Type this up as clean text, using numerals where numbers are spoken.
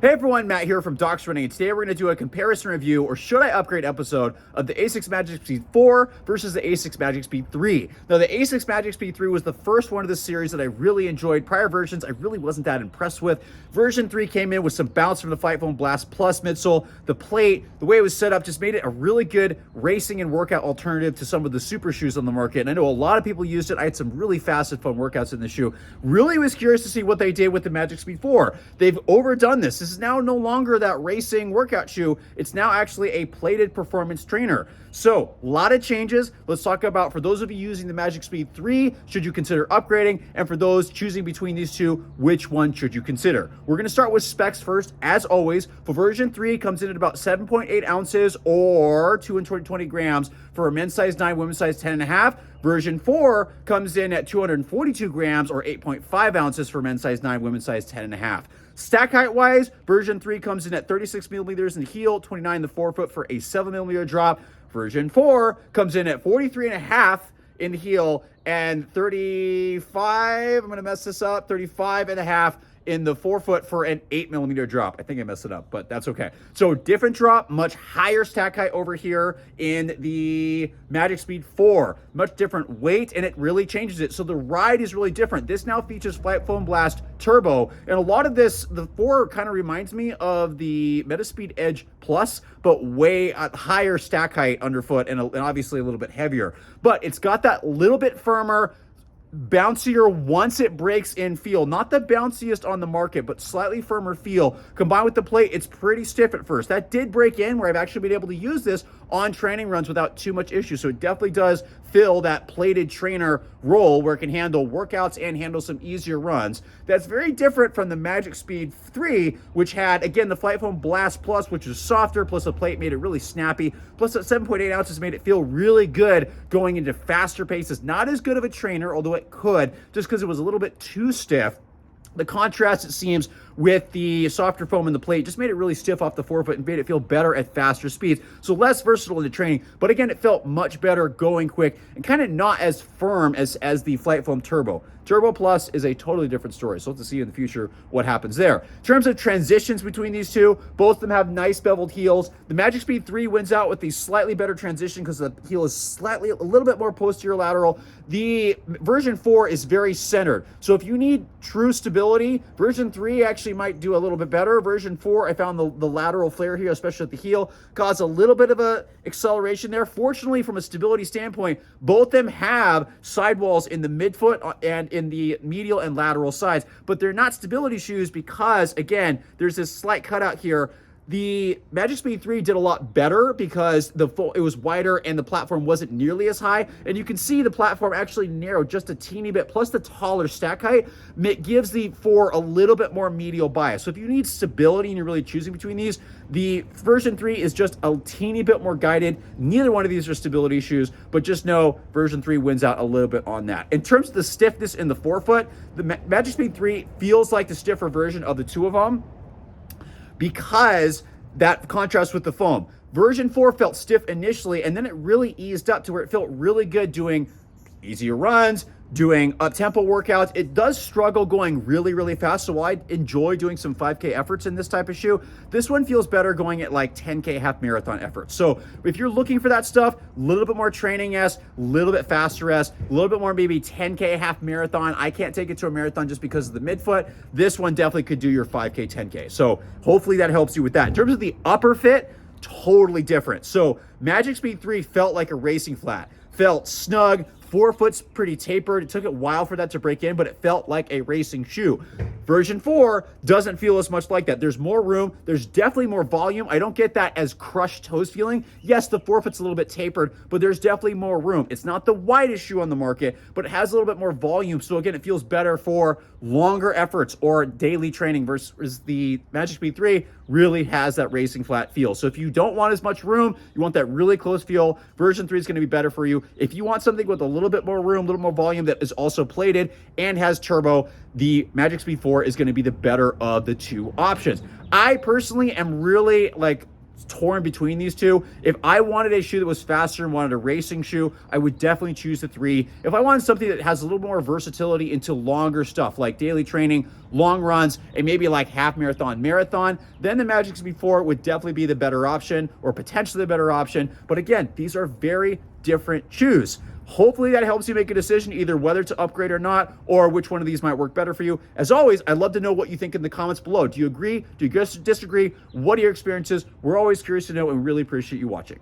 Hey everyone, Matt here from Docs Running, and today we're going to do a comparison review, or should I upgrade episode, of the ASICS Magic Speed 4 versus the ASICS Magic Speed 3. Now, the ASICS Magic Speed 3 was the first one of the series that I really enjoyed. Prior versions I really wasn't that impressed with. Version 3 came in with some bounce from the Flight Foam Blast Plus midsole. The plate, the way it was set up, just made it a really good racing and workout alternative to some of the super shoes on the market, and I know a lot of people used it. I had some really fast and fun workouts in the shoe. Really was curious to see what they did with the Magic Speed 4. They've overdone this. This is now no longer that racing workout shoe. It's now actually a plated performance trainer. So, a lot of changes. Let's talk about, for those of you using the Magic Speed 3, should you consider upgrading? And for those choosing between these two, which one should you consider? We're going to start with specs first, as always. For version 3, comes in at about 7.8 ounces or 220 grams for a men's size 9, women's size 10.5. Version 4 comes in at 242 grams or 8.5 ounces for men's size 9, women's size 10.5. Stack height wise, version 3 comes in at 36 millimeters in the heel, 29 in the forefoot for a 7 millimeter drop. Version 4 comes in at 43.5 in the heel and 35, I'm going to mess this up, 35.5 in the forefoot for an 8 millimeter drop. I think I messed it up, but that's okay. So different drop, much higher stack height over here in the Magic Speed 4. Much different weight, and it really changes it. So the ride is really different. This now features Flight Foam Blast Turbo, and a lot of this, the 4 kind of reminds me of the Metaspeed Edge Plus, but way higher stack height underfoot and obviously a little bit heavier. But it's got that little bit firmer, bouncier once it breaks in feel. Not the bounciest on the market, but slightly firmer feel. Combined with the plate, it's pretty stiff at first. That did break in where I've actually been able to use this on training runs without too much issue. So it definitely does fill that plated trainer role where it can handle workouts and handle some easier runs. That's very different from the Magic Speed 3, which had, again, the Flight Foam Blast Plus, which is softer, plus the plate made it really snappy, plus that 7.8 ounces made it feel really good going into faster paces. Not as good of a trainer, although it could, just because it was a little bit too stiff. The contrast, it seems, with the softer foam in the plate just made it really stiff off the forefoot and made it feel better at faster speeds. So less versatile in the training, but again, it felt much better going quick and kind of not as firm as the Flight Foam Turbo. Turbo Plus is a totally different story, so let's see in the future what happens there. In terms of transitions between these two, both of them have nice beveled heels. The Magic Speed 3 wins out with the slightly better transition because the heel is a little bit more posterior lateral. The version 4 is very centered, so if you need true stability, version 3 actually might do a little bit better. Version 4, I found the lateral flare here, especially at the heel, caused a little bit of a acceleration there. Fortunately, from a stability standpoint, both of them have sidewalls in the midfoot and in the medial and lateral sides, but they're not stability shoes because, again, there's this slight cutout here. The Magic Speed 3 did a lot better because it was wider and the platform wasn't nearly as high, and you can see the platform actually narrowed just a teeny bit, plus the taller stack height gives the 4 a little bit more medial bias. So if you need stability and you're really choosing between these, the version 3 is just a teeny bit more guided. Neither one of these are stability shoes, but just know version 3 wins out a little bit on that. In terms of the stiffness in the forefoot, the Magic Speed 3 feels like the stiffer version of the two of them, because that contrast with the foam. Version 4 felt stiff initially, and then it really eased up to where it felt really good doing easier runs, doing up-tempo workouts. It does struggle going really, really fast, so I enjoy doing some 5K efforts in this type of shoe. This one feels better going at like 10K half marathon efforts. So if you're looking for that stuff, a little bit more training-esque, a little bit faster-esque, a little bit more maybe 10K half marathon. I can't take it to a marathon just because of the midfoot. This one definitely could do your 5K, 10K. So hopefully that helps you with that. In terms of the upper fit, totally different. So Magic Speed 3 felt like a racing flat, felt snug. Forefoot's pretty tapered. It took a while for that to break in, but it felt like a racing shoe. Version 4 doesn't feel as much like that. There's more room. There's definitely more volume. I don't get that as crushed toes feeling. Yes, the forefoot's a little bit tapered, but there's definitely more room. It's not the widest shoe on the market, but it has a little bit more volume. So again, it feels better for longer efforts or daily training versus the Magic Speed 3 really has that racing flat feel. So if you don't want as much room, you want that really close feel, version 3 is going to be better for you. If you want something with a little bit more room, a little more volume that is also plated and has turbo, the Magic Speed 4 is going to be the better of the two options. I personally am really torn between these two. If I wanted a shoe that was faster and wanted a racing shoe, I would definitely choose the 3. If I wanted something that has a little more versatility into longer stuff like daily training, long runs, and maybe like half marathon, then the Magic Speed 4 would definitely be the better option, or potentially the better option. But again, these are very different shoes. Hopefully that helps you make a decision either whether to upgrade or not, or which one of these might work better for you. As always, I'd love to know what you think in the comments below. Do you agree? Do you disagree? What are your experiences? We're always curious to know and really appreciate you watching.